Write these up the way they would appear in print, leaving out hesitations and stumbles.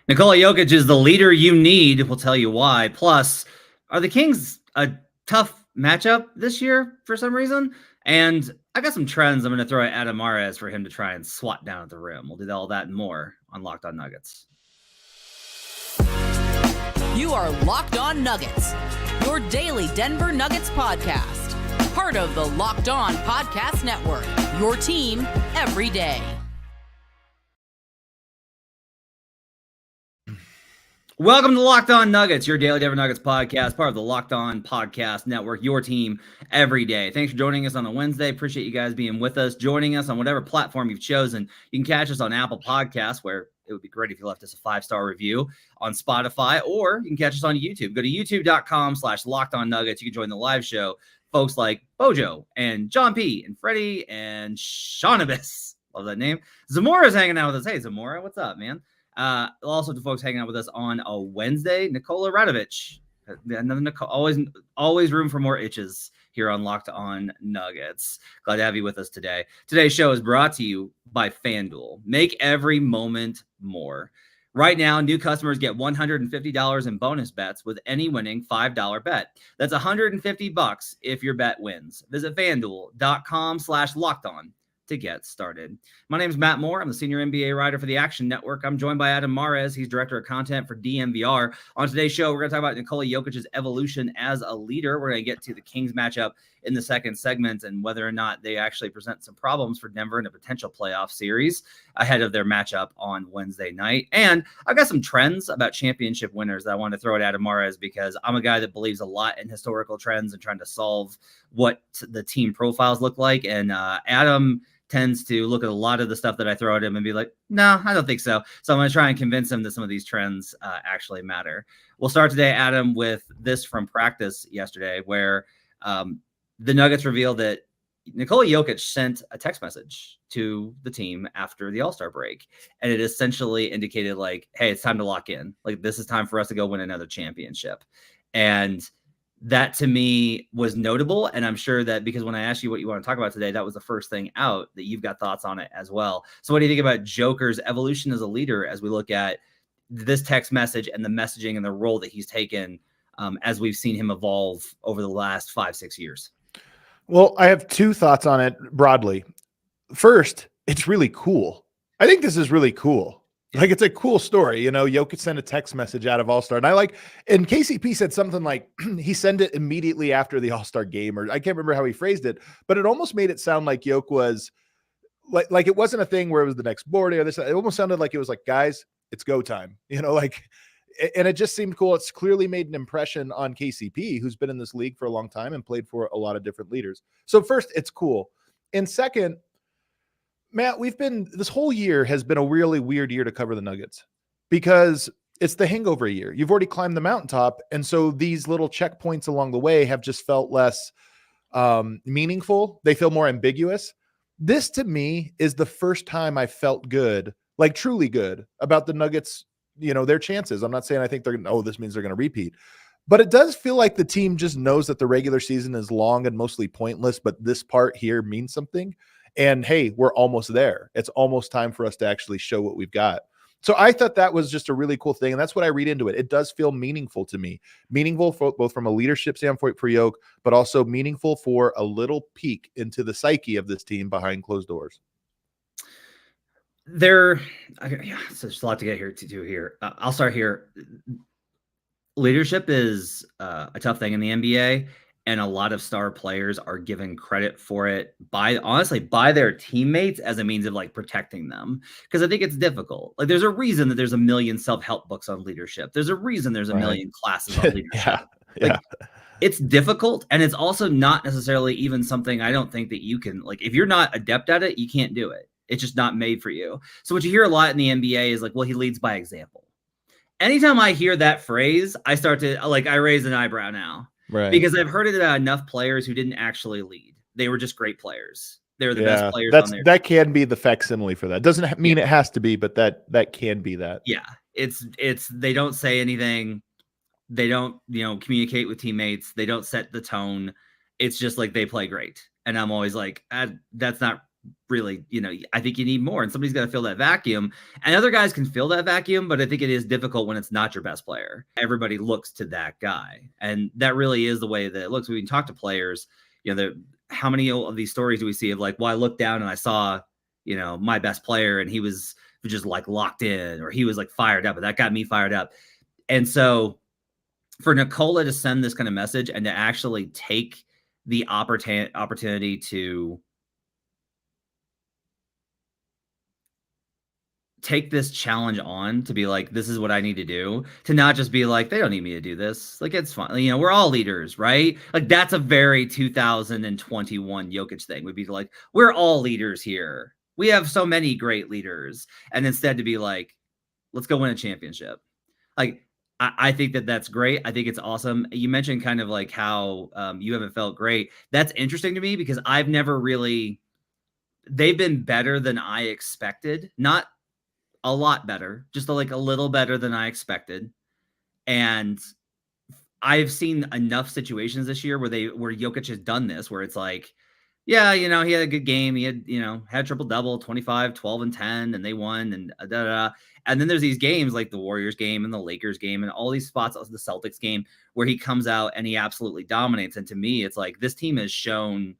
Nikola Jokic is the leader you need. We'll tell you why. Plus, are the Kings a tough matchup this year for some reason? And I got some trends I'm going to throw at Adam Mares for him to try and swat down at the rim. We'll do all that and more on Locked On Nuggets. You are Locked On Nuggets, your daily Denver Nuggets podcast. Part of the Locked On Podcast Network, your team every day. Welcome to Locked On Nuggets, your daily Denver Nuggets podcast, part of the Locked On Podcast Network, your team every day. Thanks for joining us on a Wednesday. Appreciate you guys being with us, joining us on whatever platform you've chosen. You can catch us on Apple Podcasts, where it would be great if you left us a 5-star review, on Spotify, or you can catch us on YouTube. Go to youtube.com/LockedOnNuggets. You can join the live show. Folks like Bojo and John P. and Freddie and Shaunabis. Love that name. Zamora's hanging out with us. Hey, Zamora, what's up, man? Also to folks hanging out with us on a Wednesday, Nikola Radovich. Another always room for more itches here on Locked On Nuggets. Glad to have you with us today. Today's show is brought to you by FanDuel. Make every moment more. Right now, new customers get $150 in bonus bets with any winning $5 bet. That's $150 if your bet wins. Visit FanDuel.com/LockedOn to get started. My name is Matt Moore. I'm the senior NBA writer for the Action Network. I'm joined by Adam Mares. He's director of content for DNVR. On today's show, we're going to talk about Nikola Jokic's evolution as a leader. We're going to get to the Kings matchup in the second segment and whether or not they actually present some problems for Denver in a potential playoff series ahead of their matchup on Wednesday night. And I've got some trends about championship winners that I want to throw at Adam Mares because I'm a guy that believes a lot in historical trends and trying to solve what the team profiles look like. And Adam tends to look at a lot of the stuff that I throw at him and be like, no, I don't think so. So I'm going to try and convince him that some of these trends actually matter. We'll start today, Adam, with this from practice yesterday, where the Nuggets revealed that Nikola Jokic sent a text message to the team after the All-Star break. And it essentially indicated like, hey, it's time to lock in. Like, this is time for us to go win another championship. And that to me was notable. And I'm sure that because when I asked you what you want to talk about today, that was the first thing out, that you've got thoughts on it as well. So what do you think about Joker's evolution as a leader as we look at this text message and the messaging and the role that he's taken as we've seen him evolve over the last 5-6 years? Well, I have two thoughts on it broadly. First, it's really cool. I think this is really cool. Like, it's a cool story. You know, Jokic sent a text message out of All-Star. And KCP said something like he sent it immediately after the All-Star game, or I can't remember how he phrased it, but it almost made it sound like Jokic was like it wasn't a thing where it was the next board or this. It almost sounded like it was like, guys, it's go time. You know, like, and it just seemed cool. It's clearly made an impression on KCP, who's been in this league for a long time and played for a lot of different leaders. So first, it's cool. And second, Matt, this whole year has been a really weird year to cover the Nuggets because it's the hangover year. You've already climbed the mountaintop. And so these little checkpoints along the way have just felt less meaningful. They feel more ambiguous. This to me is the first time I felt good, like truly good about the Nuggets, you know, their chances. I'm not saying I think this means they're going to repeat, but it does feel like the team just knows that the regular season is long and mostly pointless, but this part here means something. And hey, we're almost there. It's almost time for us to actually show what we've got. So I thought that was just a really cool thing. And that's what I read into it. It does feel meaningful to me, meaningful for, both from a leadership standpoint for Yoke, but also meaningful for a little peek into the psyche of this team behind closed doors. So there's a lot to get here to do here. I'll start here. Leadership is a tough thing in the NBA. And a lot of star players are given credit for it by their teammates as a means of like protecting them. Because I think it's difficult. Like, there's a reason that there's a million self-help books on leadership. There's a reason there's a million classes on leadership. It's difficult. And it's also not necessarily even something I don't think that you can, like, if you're not adept at it, you can't do it. It's just not made for you. So what you hear a lot in the NBA is like, well, he leads by example. Anytime I hear that phrase, I start to I raise an eyebrow now. Right. Because I've heard it about enough players who didn't actually lead. They were just great players. They were the best players on there. That can be the facsimile for that. Doesn't mean it has to be, but that can be that. Yeah. It's they don't say anything. They don't, communicate with teammates. They don't set the tone. It's just like they play great. And I'm always like, that's not really, I think you need more, and somebody's got to fill that vacuum. And other guys can fill that vacuum, but I think it is difficult when it's not your best player. Everybody looks to that guy, and that really is the way that it looks. We can talk to players, how many of these stories do we see of like, well, I looked down and I saw, my best player, and he was just like locked in, or he was like fired up, and that got me fired up. And so for Nikola to send this kind of message and to actually take the opportunity to take this challenge on, to be like, this is what I need to do, to not just be like, they don't need me to do this. Like, it's fine. We're all leaders, right? Like, that's a very 2021 Jokic thing, would be like, we're all leaders here. We have so many great leaders. And instead to be like, let's go win a championship. Like, I think that's great. I think it's awesome. You mentioned kind of like how you haven't felt great. That's interesting to me because I've never really, they've been better than I expected. Not a lot better, just like a little better than I expected. And I've seen enough situations this year where Jokic has done this, where it's like, yeah, he had a good game. He had, had triple double, 25, 12 and 10, and they won, and And then there's these games like the Warriors game and the Lakers game and all these spots, the Celtics game, where he comes out and he absolutely dominates. And to me, it's like, this team has shown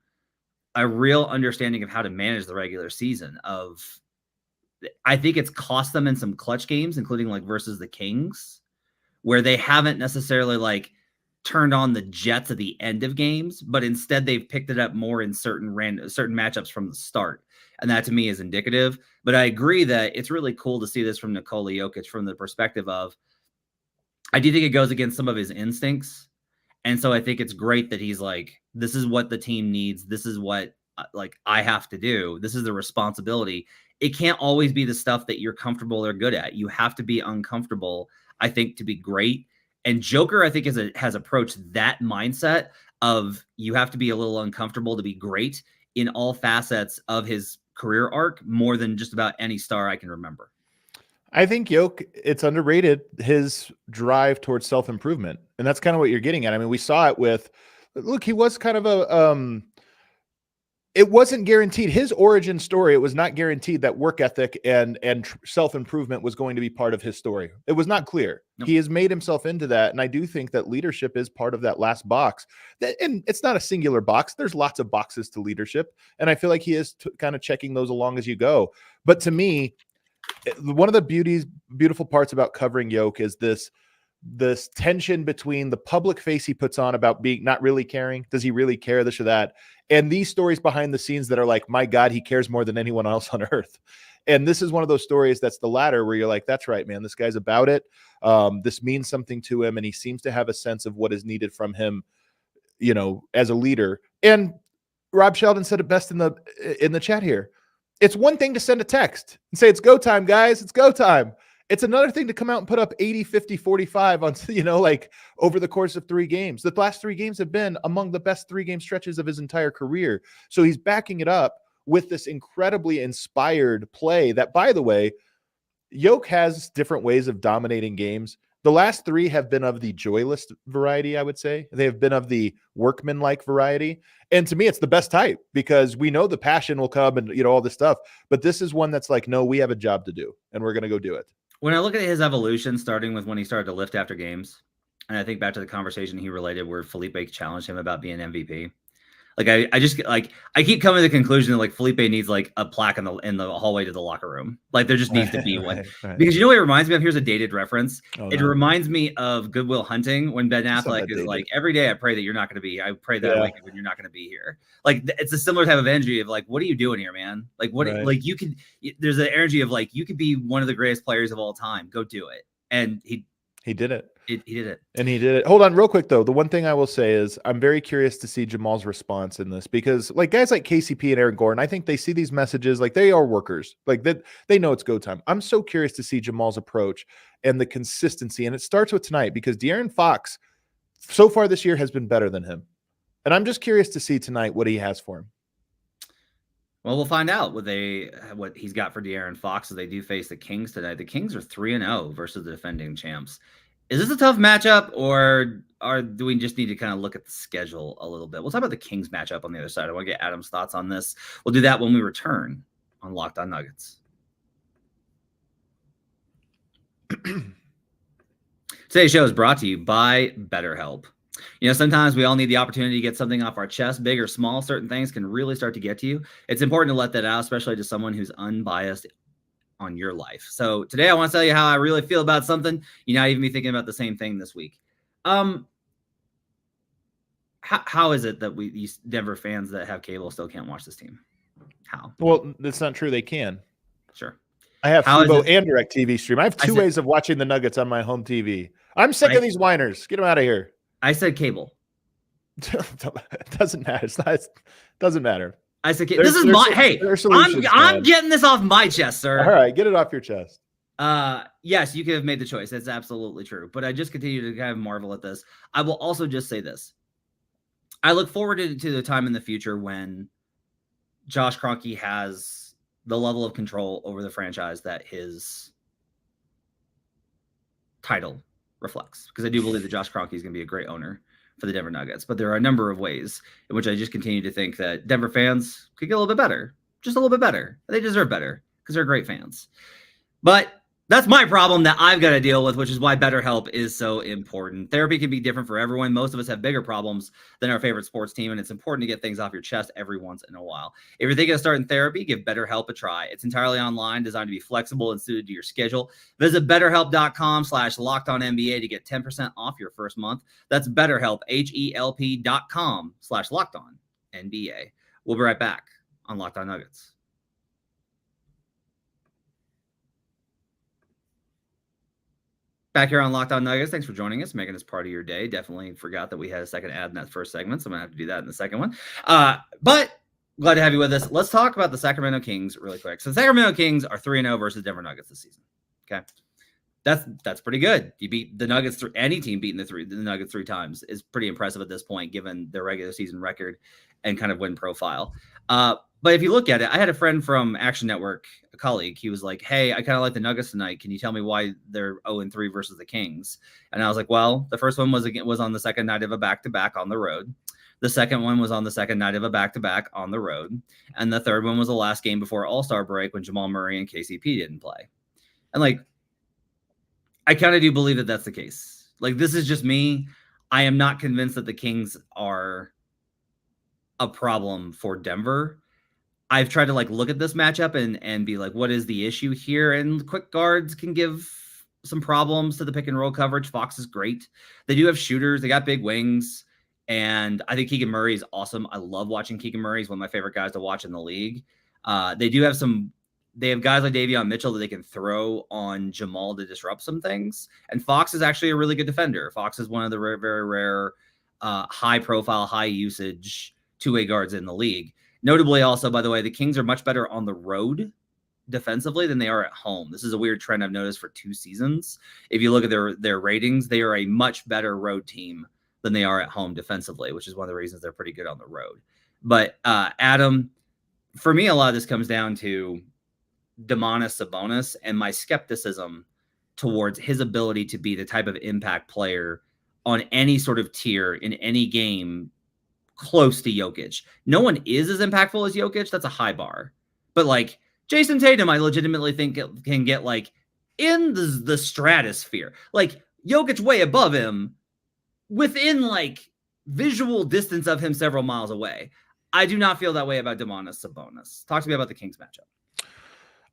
a real understanding of how to manage the regular season. I think it's cost them in some clutch games, including like versus the Kings, where they haven't necessarily like turned on the jets at the end of games, but instead they've picked it up more in certain matchups from the start. And that to me is indicative. But I agree that it's really cool to see this from Nikola Jokic from the perspective of, I do think it goes against some of his instincts. And so I think it's great that he's like, this is what the team needs. This is what like I have to do. This is the responsibility. It can't always be the stuff that you're comfortable or good at. You have to be uncomfortable, I think, to be great. And Joker, I think, has approached that mindset of, you have to be a little uncomfortable to be great in all facets of his career arc, more than just about any star I can remember. I think it's underrated, his drive towards self-improvement. And that's kind of what you're getting at. I mean, we saw it with, look, he was kind of it wasn't guaranteed. His origin story, it was not guaranteed that work ethic and self-improvement was going to be part of his story. It was not clear. Nope. He has made himself into that. And I do think that leadership is part of that last box. And it's not a singular box. There's lots of boxes to leadership. And I feel like he is kind of checking those along as you go. But to me, one of the beautiful parts about covering Yoke is this tension between the public face he puts on about being not really caring. Does he really care, this or that? And these stories behind the scenes that are like, my God, he cares more than anyone else on earth. And this is one of those stories that's the latter, where you're like, that's right, man, this guy's about it. This means something to him. And he seems to have a sense of what is needed from him, as a leader. And Rob Sheldon said it best in the chat here. It's one thing to send a text and say, it's go time, guys. It's go time. It's another thing to come out and put up 80, 50, 45 on, like over the course of 3 games. The last 3 games have been among the best 3-game stretches of his entire career. So he's backing it up with this incredibly inspired play that, by the way, Yoke has different ways of dominating games. The last 3 have been of the joyless variety, I would say. They have been of the workman-like variety. And to me, it's the best type, because we know the passion will come and, all this stuff. But this is one that's like, no, we have a job to do, and we're going to go do it. When I look at his evolution, starting with when he started to lift after games, and I think back to the conversation he related where Felipe challenged him about being MVP. Like, I just like, I keep coming to the conclusion that like Felipe needs like a plaque in the hallway to the locker room. Like, there just needs to be one. Right. Because what it reminds me of? Here's a dated reference. It reminds me of Good Will Hunting, when Ben Affleck is like, every day I pray that you're not going to be. I pray that I wake up and you're not going to be here. Like, it's a similar type of energy of like, what are you doing here, man? Like, what? Right. Like, you could. There's an energy of like, you could be one of the greatest players of all time. Go do it. And he did it. He did it. And he did it. Hold on real quick, though. The one thing I will say is I'm very curious to see Jamal's response in this, because like guys like KCP and Aaron Gordon, I think they see these messages like they are workers, like that they know it's go time. I'm so curious to see Jamal's approach and the consistency. And it starts with tonight, because De'Aaron Fox so far this year has been better than him. And I'm just curious to see tonight what he has for him. Well, we'll find out what he's got for De'Aaron Fox as they do face the Kings tonight. The Kings are 3-0 versus the defending champs. Is this a tough matchup, or do we just need to kind of look at the schedule a little bit? We'll talk about the Kings matchup on the other side. I want to get Adam's thoughts on this. We'll do that when we return on Locked On Nuggets. Today's show is brought to you by BetterHelp. You know, sometimes we all need the opportunity to get something off our chest, big or small. Certain things can really start to get to you. It's important to let that out, especially to someone who's unbiased on your life. So today I want to tell you how I really feel about something. You know, even be thinking about the same thing this week. How is it that these Denver fans that have cable still can't watch this team? How? Well, that's not true. They can. Sure. I have Fubo and DirecTV stream. I have two ways of watching the Nuggets on my home TV. I'm sick of these whiners. Get them out of here. I said cable. It doesn't matter. It doesn't matter. I said this is my hey. I'm getting this off my chest, sir. All right, get it off your chest. Yes, you could have made the choice. That's absolutely true. But I just continue to kind of marvel at this. I will also just say this. I look forward to the time in the future when Josh Kroenke has the level of control over the franchise that his title reflects. Because I do believe that Josh Kroenke is going to be a great owner for the Denver Nuggets. But there are a number of ways in which I just continue to think that Denver fans could get a little bit better. Just a little bit better. They deserve better because they're great fans. But that's my problem that I've got to deal with, which is why BetterHelp is so important. Therapy can be different for everyone. Most of us have bigger problems than our favorite sports team, and it's important to get things off your chest every once in a while. If you're thinking of starting therapy, give BetterHelp a try. It's entirely online, designed to be flexible and suited to your schedule. Visit BetterHelp.com/LockedOnNBA to get 10% off your first month. That's BetterHelp, HELP.com/LockedOnNBA. We'll be right back on Locked On Nuggets. Back here on Locked On Nuggets. Thanks for joining us, making this part of your day. Definitely forgot that we had a second ad in that first segment, so I'm going to have to do that in the second one. But glad to have you with us. Let's talk about the Sacramento Kings really quick. So the Sacramento Kings are 3-0 versus Denver Nuggets this season. Okay. That's pretty good. You beat the Nuggets any team beating the Nuggets 3 times is pretty impressive at this point, given their regular season record and kind of win profile. But if you look at it, I had a friend from Action Network, a colleague. He was like, hey, I kind of like the Nuggets tonight. Can you tell me why they're 0-3 versus the Kings? And I was like, well, the first one was on the second night of a back-to-back on the road. The second one was on the second night of a back-to-back on the road. And the third one was the last game before All-Star break when Jamal Murray and KCP didn't play. And like, I kind of do believe that that's the case. Like, this is just me. I am not convinced that the Kings are a problem for Denver. I've tried to like look at this matchup and be like, what is the issue here? And quick guards can give some problems to the pick and roll coverage. Fox is great. They do have shooters. They got big wings. And I think Keegan Murray is awesome. I love watching Keegan Murray. He's one of my favorite guys to watch in the league. They have guys like Davion Mitchell that they can throw on Jamal to disrupt some things. And Fox is actually a really good defender. Fox is one of the very rare, high profile, high usage two-way guards in the league. Notably also, by the way, the Kings are much better on the road defensively than they are at home. This is a weird trend I've noticed for 2 seasons. If you look at their ratings, they are a much better road team than they are at home defensively, which is one of the reasons they're pretty good on the road. But Adam, for me, a lot of this comes down to Domantas Sabonis and my skepticism towards his ability to be the type of impact player on any sort of tier in any game close to Jokic. No one is as impactful as Jokic. That's a high bar. But like Jason Tatum, I legitimately think can get like in the stratosphere. Like Jokic way above him within like visual distance of him several miles away. I do not feel that way about Domantas Sabonis. Talk to me about the Kings matchup.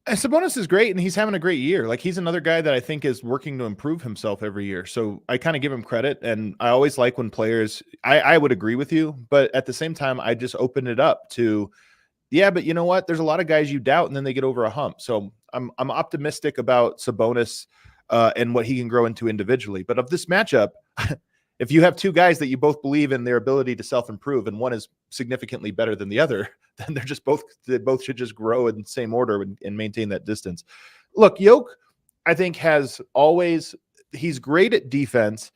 Sabonis is great, and he's having a great year. Like, he's another guy that I think is working to improve himself every year. So I kind of give him credit, and I always like when players – I would agree with you, but at the same time, I just open it up to, yeah, but you know what? There's a lot of guys you doubt, and then they get over a hump. So I'm optimistic about Sabonis and what he can grow into individually. But of this matchup – if you have 2 guys that you both believe in their ability to self-improve and one is significantly better than the other, then they both should just grow in the same order and maintain that distance. Look, Jokic, I think he's great at defense,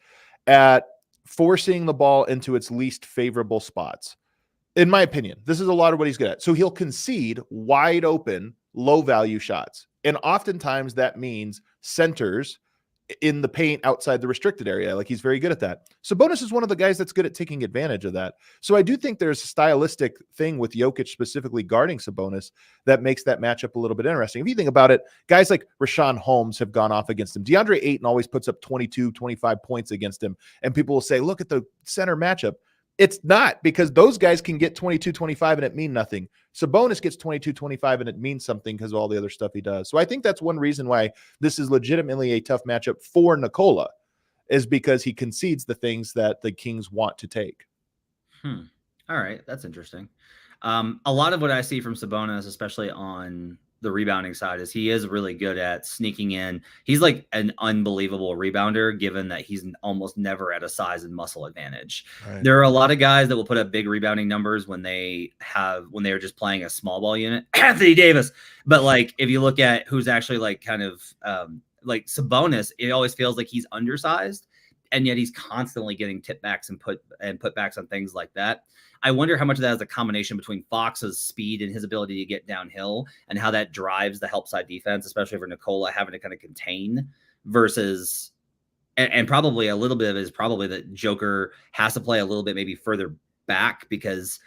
at forcing the ball into its least favorable spots. In my opinion, this is a lot of what he's good at. So he'll concede wide open, low value shots. And oftentimes that means centers in the paint outside the restricted area. Like, he's very good at that. Sabonis is one of the guys that's good at taking advantage of that. So I do think there's a stylistic thing with Jokic specifically guarding Sabonis that makes that matchup a little bit interesting. If you think about it, guys like Rashawn Holmes have gone off against him. DeAndre Ayton always puts up 22, 25 points against him. And people will say, look at the center matchup. It's not, because those guys can get 22, 25 and it mean nothing. Sabonis gets 22, 25 and it means something because of all the other stuff he does. So I think that's one reason why this is legitimately a tough matchup for Nikola, is because he concedes the things that the Kings want to take. All right. That's interesting. A lot of what I see from Sabonis, especially on the rebounding side, is he is really good at sneaking in. He's like an unbelievable rebounder, given that he's almost never at a size and muscle advantage. Right. There are a lot of guys that will put up big rebounding numbers when they are just playing a small ball unit. Anthony Davis. But like, if you look at who's actually like kind of like Sabonis, it always feels like he's undersized, and yet he's constantly getting tip backs and put backs on things like that. I wonder how much of that is a combination between Fox's speed and his ability to get downhill, and how that drives the help side defense, especially for Nikola having to kind of contain, versus, and probably a little bit of it is probably that Joker has to play a little bit maybe further back, because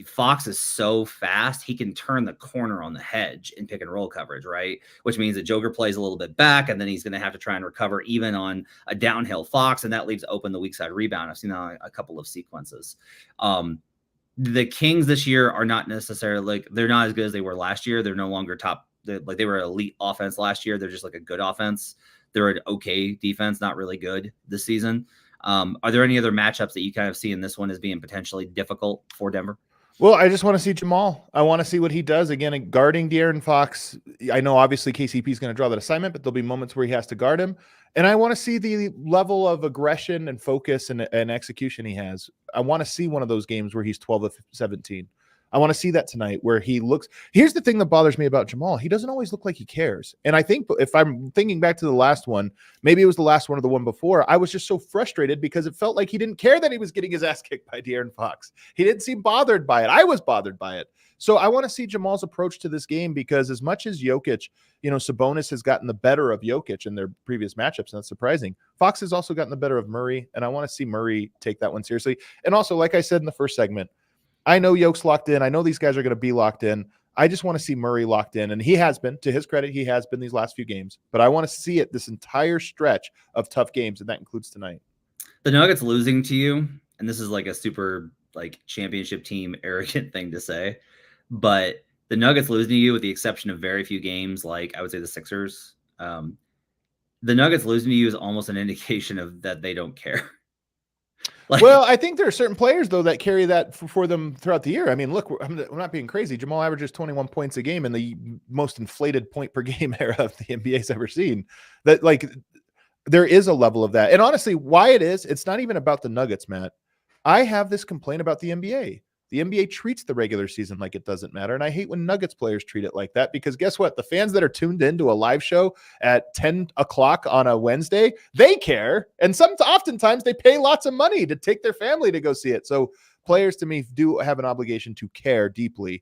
Fox is so fast, he can turn the corner on the hedge in pick and roll coverage, right? Which means that Joker plays a little bit back, and then he's going to have to try and recover even on a downhill Fox, and that leaves open the weak side rebound. I've seen that on a couple of sequences. The Kings this year are not necessarily like, they're not as good as they were last year. They're no longer like they were elite offense last year. They're just like a good offense. They're an okay defense, not really good this season. Are there any other matchups that you kind of see in this one as being potentially difficult for Denver? Well, I just want to see Jamal. I want to see what he does again guarding De'Aaron Fox. I know obviously KCP is going to draw that assignment, but there'll be moments where he has to guard him. And I want to see the level of aggression and focus and execution he has. I want to see one of those games where he's 12 of 17. I want to see that tonight, where he looks. Here's the thing that bothers me about Jamal. He doesn't always look like he cares. And I think, if I'm thinking back to the last one, maybe it was the last one or the one before, I was just so frustrated because it felt like he didn't care that he was getting his ass kicked by De'Aaron Fox. He didn't seem bothered by it. I was bothered by it. So I want to see Jamal's approach to this game, because as much as Jokic, Sabonis has gotten the better of Jokic in their previous matchups, and that's surprising. Fox has also gotten the better of Murray, and I want to see Murray take that one seriously. And also, like I said in the first segment, I know Yoke's locked in. I know these guys are going to be locked in. I just want to see Murray locked in, and he has been. To his credit, he has been these last few games. But I want to see it this entire stretch of tough games, and that includes tonight. The Nuggets losing to you, and this is like a super like championship team arrogant thing to say, but the Nuggets losing to you, with the exception of very few games, like I would say the Sixers, the Nuggets losing to you is almost an indication of that they don't care. Well, I think there are certain players, though, that carry that for them throughout the year. I mean, look, I'm not being crazy. Jamal averages 21 points a game in the most inflated point per game era of the NBA's ever seen. That, like, there is a level of that. And honestly, why it's not even about the Nuggets, Matt. I have this complaint about the NBA. The NBA treats the regular season like it doesn't matter. And I hate when Nuggets players treat it like that, because guess what? The fans that are tuned into a live show at 10 o'clock on a Wednesday, they care. And oftentimes they pay lots of money to take their family to go see it. So players, to me, do have an obligation to care deeply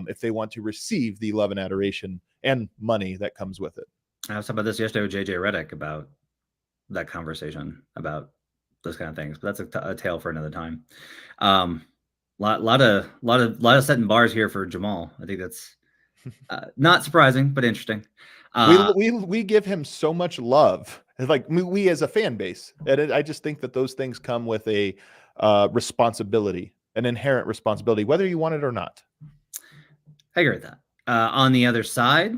if they want to receive the love and adoration and money that comes with it. I was talking about this yesterday with JJ Redick about that conversation about those kind of things, but that's a tale for another time. Lot of setting bars here for Jamal. I think that's not surprising, but interesting. We give him so much love, like we as a fan base, and I just think that those things come with a responsibility, an inherent responsibility, whether you want it or not. I agree with that. On the other side,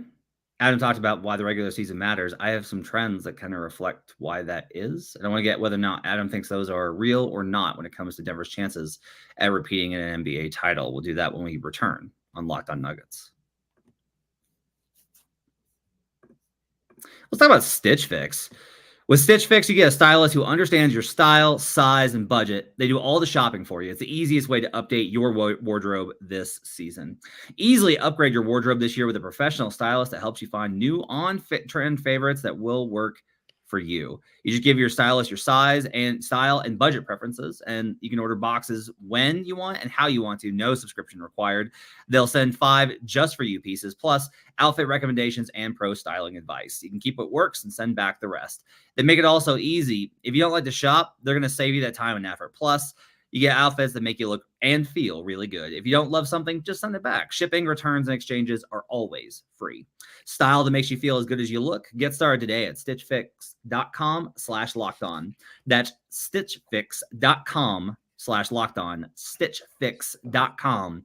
Adam talked about why the regular season matters. I have some trends that kind of reflect why that is. And I want to get whether or not Adam thinks those are real or not when it comes to Denver's chances at repeating an NBA title. We'll do that when we return on Locked On Nuggets. Let's talk about Stitch Fix. With Stitch Fix, you get a stylist who understands your style, size, and budget. They do all the shopping for you. It's the easiest way to update your wardrobe this season. Easily upgrade your wardrobe this year with a professional stylist that helps you find new on-trend favorites that will work for you. You just give your stylist your size and style and budget preferences, and you can order boxes when you want and how you want to. No subscription required. They'll send 5 just for you pieces, plus outfit recommendations and pro styling advice. You can keep what works and send back the rest. They make it also easy. If you don't like to shop, they're going to save you that time and effort. Plus, you get outfits that make you look and feel really good. If you don't love something, just send it back. Shipping, returns, and exchanges are always free. Style that makes you feel as good as you look. Get started today at stitchfix.com/lockedon. That's stitchfix.com/lockedon. stitchfix.com/lockedon.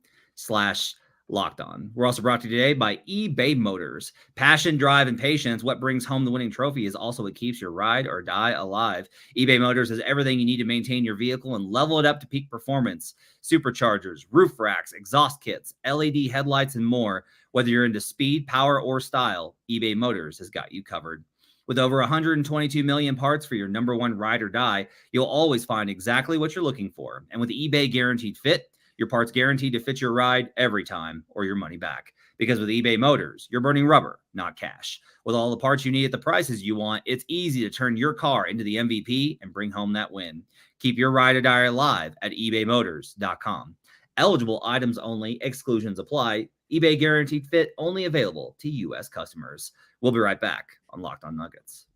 We're also brought to you today by eBay Motors. Passion, drive, and patience. What brings home the winning trophy is also what keeps your ride or die alive. eBay Motors has everything you need to maintain your vehicle and level it up to peak performance. Superchargers, roof racks, exhaust kits, LED headlights, and more. Whether you're into speed, power, or style, eBay Motors has got you covered. With over 122 million parts for your number one ride or die, you'll always find exactly what you're looking for. And with eBay Guaranteed Fit, your parts guaranteed to fit your ride every time or your money back. Because with eBay Motors, you're burning rubber, not cash. With all the parts you need at the prices you want, it's easy to turn your car into the MVP and bring home that win. Keep your ride or die alive at ebaymotors.com. Eligible items only, exclusions apply. eBay Guaranteed Fit only available to U.S. customers. We'll be right back on Locked On Nuggets.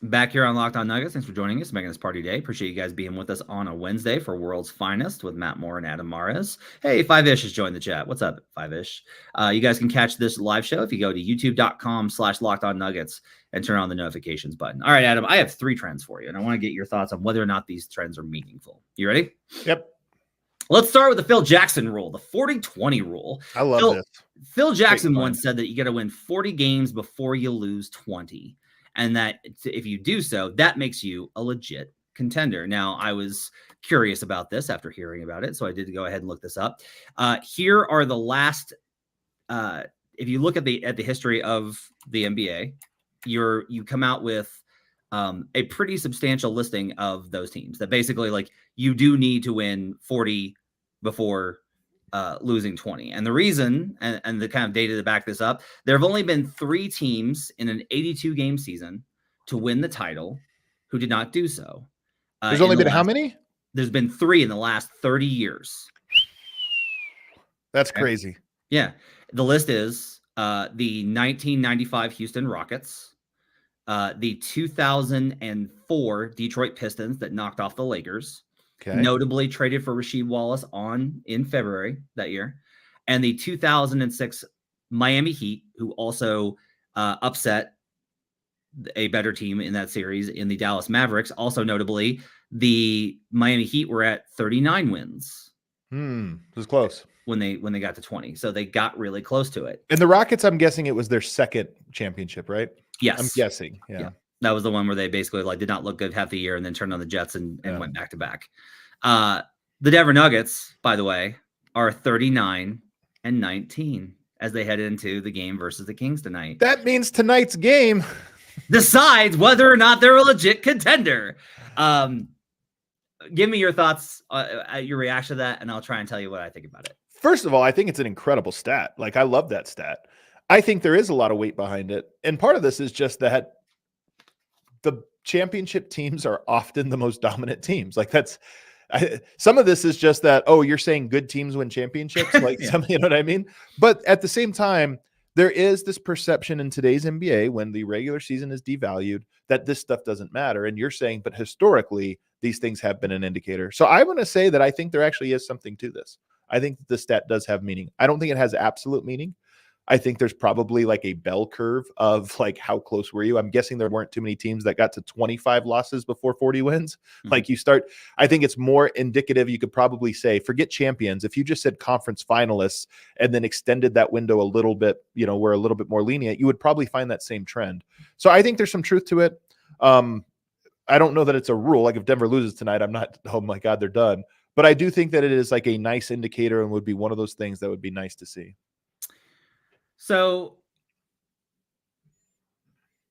Back here on Locked On Nuggets. Thanks for joining us, making this party day. Appreciate you guys being with us on a Wednesday for World's Finest with Matt Moore and Adam Mares. Hey, 5ish has joined the chat. What's up, 5ish? You guys can catch this live show if you go to youtube.com/LockedOnNuggets and turn on the notifications button. All right, Adam, I have 3 trends for you, and I want to get your thoughts on whether or not these trends are meaningful. You ready? Yep. Let's start with the Phil Jackson rule, the 40-20 rule. I love this. Phil Jackson once said that you got to win 40 games before you lose 20. And that if you do so, that makes you a legit contender. Now, I was curious about this after hearing about it, so I did go ahead and look this up. Here are the last. If you look at the history of the NBA, you come out with a pretty substantial listing of those teams that basically, like, you do need to win 40 before losing 20. And the reason, and the kind of data to back this up, there have only been 3 teams in an 82-game season to win the title who did not do so. There's only been how many? There's been 3 in the last 30 years. That's crazy. Yeah. The list is the 1995 Houston Rockets, the 2004 Detroit Pistons that knocked off the Lakers, notably traded for Rasheed Wallace in February that year, and the 2006 Miami Heat, who also upset a better team in that series in the Dallas Mavericks. Also notably, the Miami Heat were at 39 wins. It was close when they got to 20, so they got really close to it. And the Rockets, I'm guessing it was their second championship, right? Yes, I'm guessing. Yeah. That was the one where they basically did not look good half the year and then turned on the Jets and went back to back. The Denver Nuggets, by the way, are 39-19 as they head into the game versus the Kings tonight. That means tonight's game decides whether or not they're a legit contender. Give me your thoughts, your reaction to that, and I'll try and tell you what I think about it. First of all, I think it's an incredible stat. Like, I love that stat. I think there is a lot of weight behind it. And part of this is just that the championship teams are often the most dominant teams. Like, some of this is just that, oh, you're saying good teams win championships? Like, you know what I mean? But at the same time, there is this perception in today's NBA when the regular season is devalued that this stuff doesn't matter. And you're saying, but historically, these things have been an indicator. So I'm going to say that I think there actually is something to this. I think that the stat does have meaning. I don't think it has absolute meaning. I think there's probably like a bell curve of like, how close were you? I'm guessing there weren't too many teams that got to 25 losses before 40 wins. Like, I think it's more indicative. You could probably say, forget champions. If you just said conference finalists and then extended that window a little bit, we're a little bit more lenient, you would probably find that same trend. So I think there's some truth to it. I don't know that it's a rule. Like, if Denver loses tonight, I'm not, oh my God, they're done. But I do think that it is like a nice indicator and would be one of those things that would be nice to see. So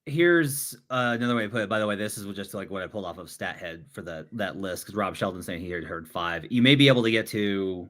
here's another way to put it. By the way, this is just like what I pulled off of StatHead for that list, because Rob Sheldon saying he had heard 5. You may be able to get to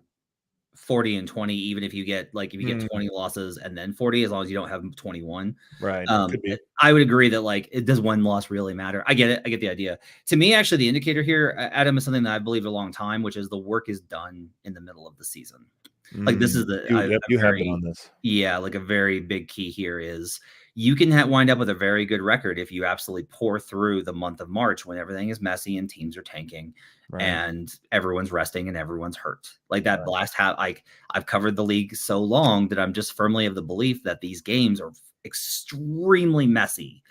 40 and 20, even if you get 20 losses and then 40, as long as you don't have 21. Right. Could be. I would agree that it does one loss really matter? I get it. I get the idea. To me, actually, the indicator here, Adam, is something that I believe a long time, which is the work is done in the middle of the season. This is you have been on this. Yeah, a very big key here is you can wind up with a very good record if you absolutely pour through the month of March when everything is messy and teams are tanking and everyone's resting and everyone's hurt. That last half, I've covered the league so long that I'm just firmly of the belief that these games are extremely messy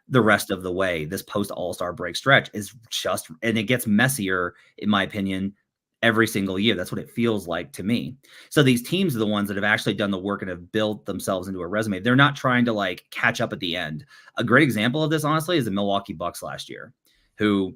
the rest of the way. This post All-Star break stretch is just, and it gets messier, in my opinion, every single year. That's what it feels like to me. So these teams are the ones that have actually done the work and have built themselves into a resume. They're not trying to catch up at the end. A great example of this, honestly, is the Milwaukee Bucks last year, who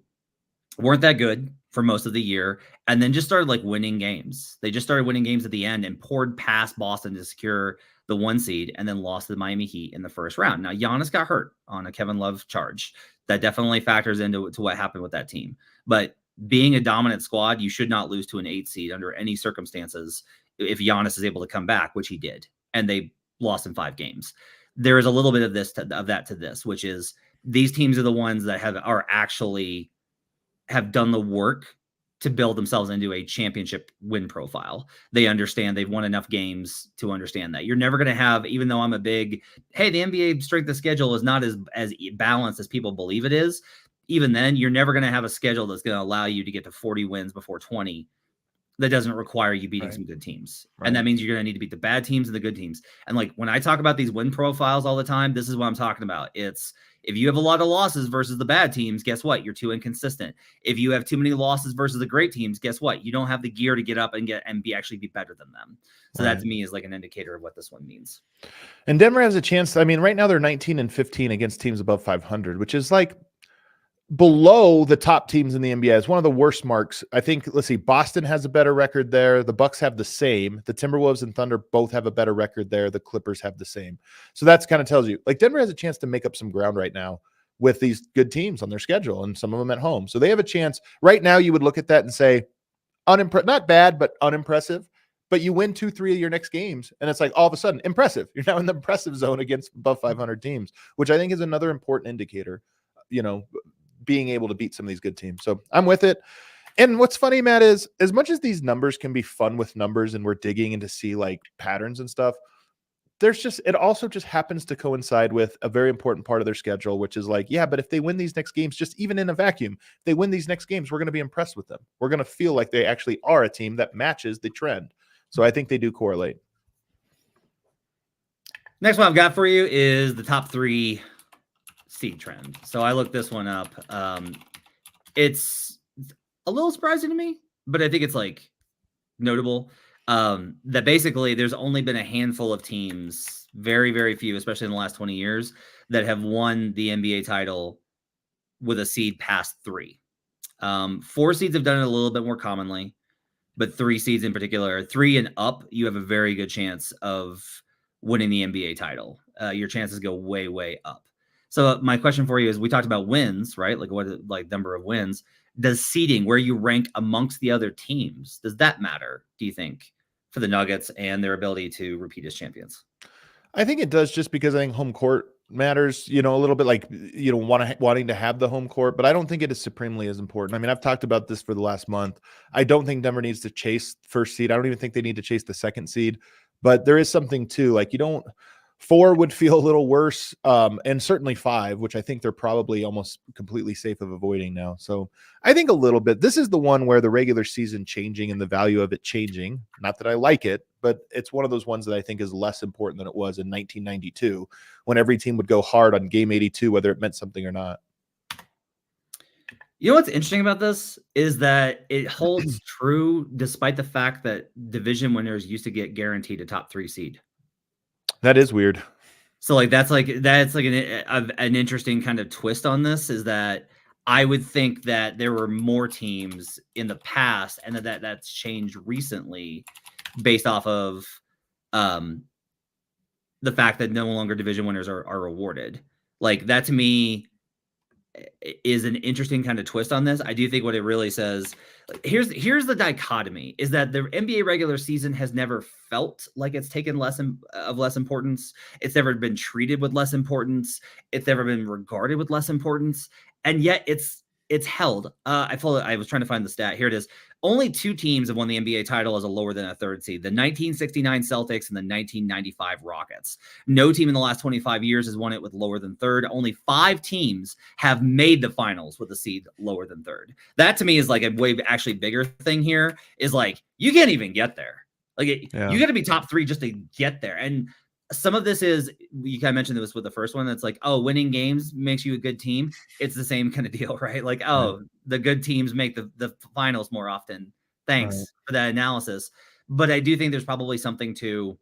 weren't that good for most of the year and then just started winning games. They just started winning games at the end and poured past Boston to secure the 1 seed and then lost to the Miami Heat in the first round. Now, Giannis got hurt on a Kevin Love charge. That definitely factors into what happened with that team. But being a dominant squad, you should not lose to an 8 seed under any circumstances if Giannis is able to come back, which he did, and they lost in 5 games. There is a little bit of that to this, which is these teams are the ones that have done the work to build themselves into a championship win profile. They understand they've won enough games to understand that. You're never going to have, even though I'm a big, hey, the NBA strength of schedule is not as balanced as people believe it is. Even then, you're never going to have a schedule that's going to allow you to get to 40 wins before 20. That doesn't require you beating some good teams. And that means you're going to need to beat the bad teams and the good teams. And when I talk about these win profiles all the time, this is what I'm talking about. It's if you have a lot of losses versus the bad teams, guess what? You're too inconsistent. If you have too many losses versus the great teams, guess what? You don't have the gear to get up and be better than them. So that to me is an indicator of what this one means. And Denver has a chance. I mean, right now they're 19 and 15 against teams above 500, which is below the top teams in the NBA. It's one of the worst marks. I think, let's see, Boston has a better record there. The Bucks have the same. The Timberwolves and Thunder both have a better record there. The Clippers have the same. So that's kind of tells you, Denver has a chance to make up some ground right now with these good teams on their schedule and some of them at home. So they have a chance. Right now, you would look at that and say, not bad, but unimpressive. But you win 2-3 of your next games, and it's all of a sudden, impressive. You're now in the impressive zone against above 500 teams, which I think is another important indicator, being able to beat some of these good teams. So I'm with it. And what's funny, Matt, is as much as these numbers can be fun with numbers and we're digging in to see patterns and stuff, it also just happens to coincide with a very important part of their schedule, which is but if they win these next games, just even in a vacuum, if they win these next games, we're going to be impressed with them. We're going to feel like they actually are a team that matches the trend. So I think they do correlate. Next one I've got for you is the top 3 seed trend. So I looked this one up. It's a little surprising to me, but I think it's notable that basically there's only been a handful of teams, very, very few, especially in the last 20 years, that have won the NBA title with a seed past 3. 4 seeds have done it a little bit more commonly, but 3 seeds in particular, 3 and up, you have a very good chance of winning the NBA title. Your chances go way, way up. So my question for you is, we talked about wins, right? What number of wins. Does seeding, where you rank amongst the other teams, does that matter, do you think, for the Nuggets and their ability to repeat as champions? I think it does, just because I think home court matters, a little bit, wanting to have the home court, but I don't think it is supremely as important. I mean, I've talked about this for the last month. I don't think Denver needs to chase first seed. I don't even think they need to chase the second seed, but there is something too, 4 would feel a little worse, and certainly 5, which I think they're probably almost completely safe of avoiding now. So I think a little bit, this is the one where the regular season changing and the value of it changing, not that I like it, but it's one of those ones that I think is less important than it was in 1992, when every team would go hard on game 82, whether it meant something or not. You know what's interesting about this is that it holds true despite the fact that division winners used to get guaranteed a top 3 seed. That is weird. So that's an interesting kind of twist on this, is that I would think that there were more teams in the past, and that's changed recently based off of the fact that no longer division winners are awarded. That to me, is an interesting kind of twist on this. I do think what it really says, here's the dichotomy, is that the NBA regular season has never felt like it's taken less importance. It's never been treated with less importance. It's never been regarded with less importance. And yet it's held. I was trying to find the stat. Here it is. Only 2 teams have won the NBA title as a lower than a third seed, the 1969 Celtics and the 1995 Rockets. No team in the last 25 years has won it with lower than third. Only 5 teams have made the finals with a seed lower than third. That to me is like a way actually bigger thing here, is like, you can't even get there. Like you got to be top 3 just to get there. And some of this is, you kind of mentioned this with the first one. That's like, oh, winning games makes you a good team. It's the same kind of deal, right? Like, oh, the good teams make the finals more often. Thanks for that analysis. But I do think there's probably something to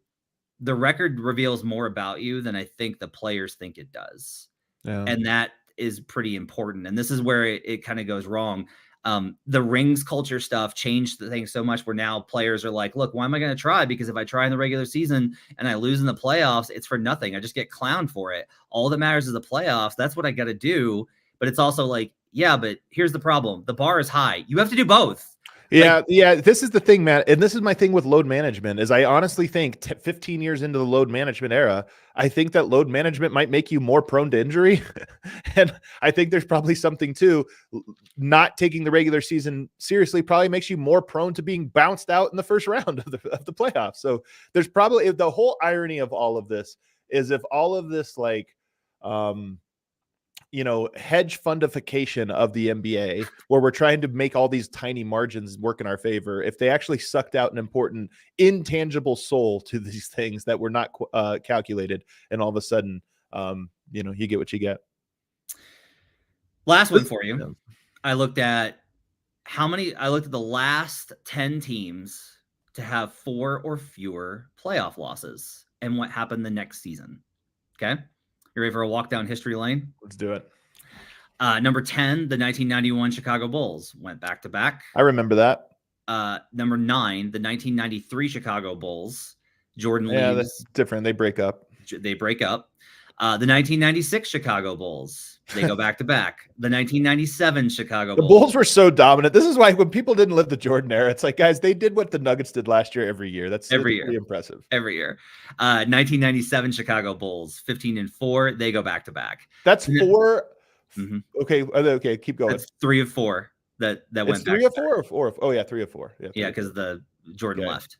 the record reveals more about you than I think the players think it does. Yeah. And that is pretty important. And this is where it kind of goes wrong. The rings culture stuff changed the thing so much where now players are like, look, why am I going to try? Because if I try in the regular season and I lose in the playoffs, it's for nothing. I just get clowned for it. All that matters is the playoffs. That's what I got to do. But it's also like, yeah, but here's the problem. The bar is high. You have to do both. Yeah, this is the thing, Matt. And this is my thing with load management is I honestly think 15 years into the load management era, I think that load management might make you more prone to injury. And I think there's probably something to not taking the regular season seriously probably makes you more prone to being bounced out in the first round of the playoffs. So there's probably the whole irony of all of this is if all of this like hedge fundification of the NBA, where we're trying to make all these tiny margins work in our favor, if they actually sucked out an important intangible soul to these things that were not calculated, and all of a sudden, you get what you get. Last one for you. I looked at the last 10 teams to have 4 or fewer playoff losses and what happened the next season. Okay. You ready for a walk down history lane? Let's do it. Number 10, the 1991 Chicago Bulls went back to back. I remember that. Number 9, the 1993 Chicago Bulls. Jordan leaves. Yeah, that's different. They break up. The 1996 Chicago Bulls. They go back to back. The 1997 Chicago Bulls. The Bulls were so dominant. This is why when people didn't live the Jordan era, it's like, guys, they did what the Nuggets did last year every year. That's pretty impressive. Every year. 1997 Chicago Bulls, 15-4. They go back to back. That's 4. Mm-hmm. Okay, keep going. That's 3 of 4 that went back. 3 of 4 or 4 of? Oh yeah, 3 of 4. Yeah, because the Jordan left.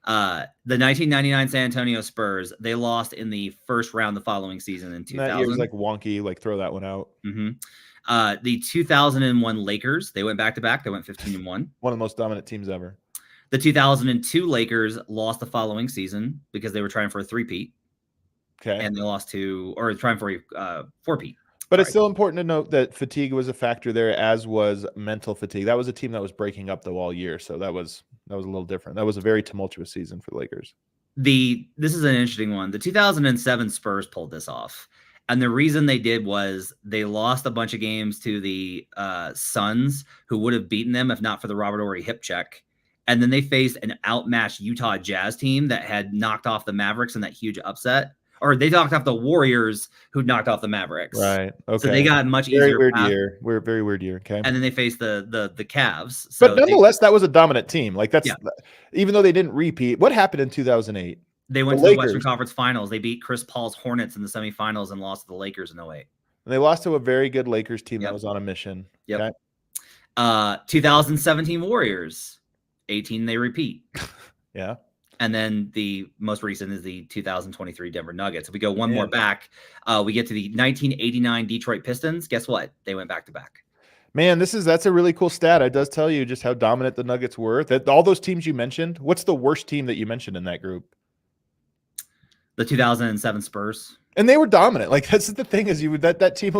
The 1999 San Antonio Spurs, they lost in the first round the following season in 2000. That year was like wonky, like throw that one out. Mm-hmm. The 2001 Lakers, they went back to back. They went 15-1. One of the most dominant teams ever. The 2002 Lakers lost the following season because they were trying for a 3-peat. Okay. And they lost trying for a 4-peat. But it's still important to note that fatigue was a factor there, as was mental fatigue. That was a team that was breaking up though all year, so that was a little different. That was a very tumultuous season for the Lakers. This is an interesting one. The 2007 Spurs pulled this off, and the reason they did was they lost a bunch of games to the Suns, who would have beaten them if not for the Robert Horry hip check. And then they faced an outmatched Utah Jazz team that had knocked off the Mavericks in that huge upset. Or they knocked off the Warriors, who knocked off the Mavericks. Right. Okay. So they got much easier. Very weird year. Very weird year. Okay. And then they faced the Cavs. So but nonetheless, that was a dominant team. Like even though they didn't repeat. What happened in 2008? They went to the Western Conference Finals. They beat Chris Paul's Hornets in the semifinals and lost to the Lakers in 2008. And they lost to a very good Lakers team that was on a mission. Yep. Okay. 2017 Warriors. 18 they repeat. Yeah. And then the most recent is the 2023 Denver Nuggets. If we go one more back, we get to the 1989 Detroit Pistons. Guess what? They went back to back. Man, that's a really cool stat. It does tell you just how dominant the Nuggets were. That all those teams you mentioned. What's the worst team that you mentioned in that group? The 2007 Spurs. And they were dominant. Like that's the thing is that team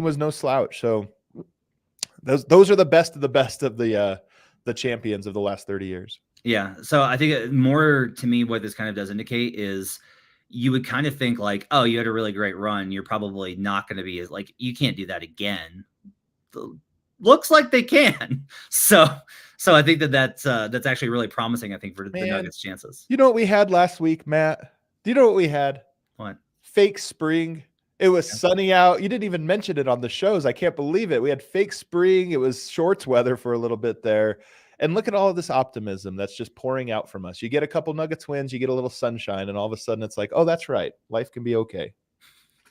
was no slouch. So those are the best of the champions of the last 30 years. Yeah. So I think more to me, what this kind of does indicate is you would kind of think like, oh, you had a really great run. You're probably not going to be like, you can't do that again. Looks like they can. So I think that's actually really promising, I think, for the Nuggets' chances. You know what we had last week, Matt? Do you know what we had? What? Fake spring It was sunny out. You didn't even mention it on the shows. I can't believe it. We had fake spring. It was shorts weather for a little bit there. And look at all of this optimism that's just pouring out from us. You get a couple Nuggets wins, you get a little sunshine, and all of a sudden it's like, oh, that's right. Life can be okay.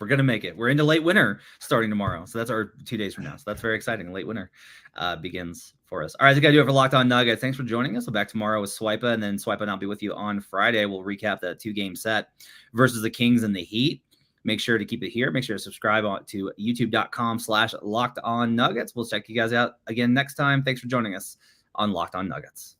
We're going to make it. We're into late winter starting tomorrow. So that's our 2 days from now. So that's very exciting. Late winter begins for us. All right, I think I do it for Locked On Nuggets. Thanks for joining us. We'll be back tomorrow with Swipa, and then Swipa and I'll be with you on Friday. We'll recap that 2-game set versus the Kings and the Heat. Make sure to keep it here. Make sure to subscribe to youtube.com/LockedOnNuggets. We'll check you guys out again next time. Thanks for joining us on Locked On Nuggets.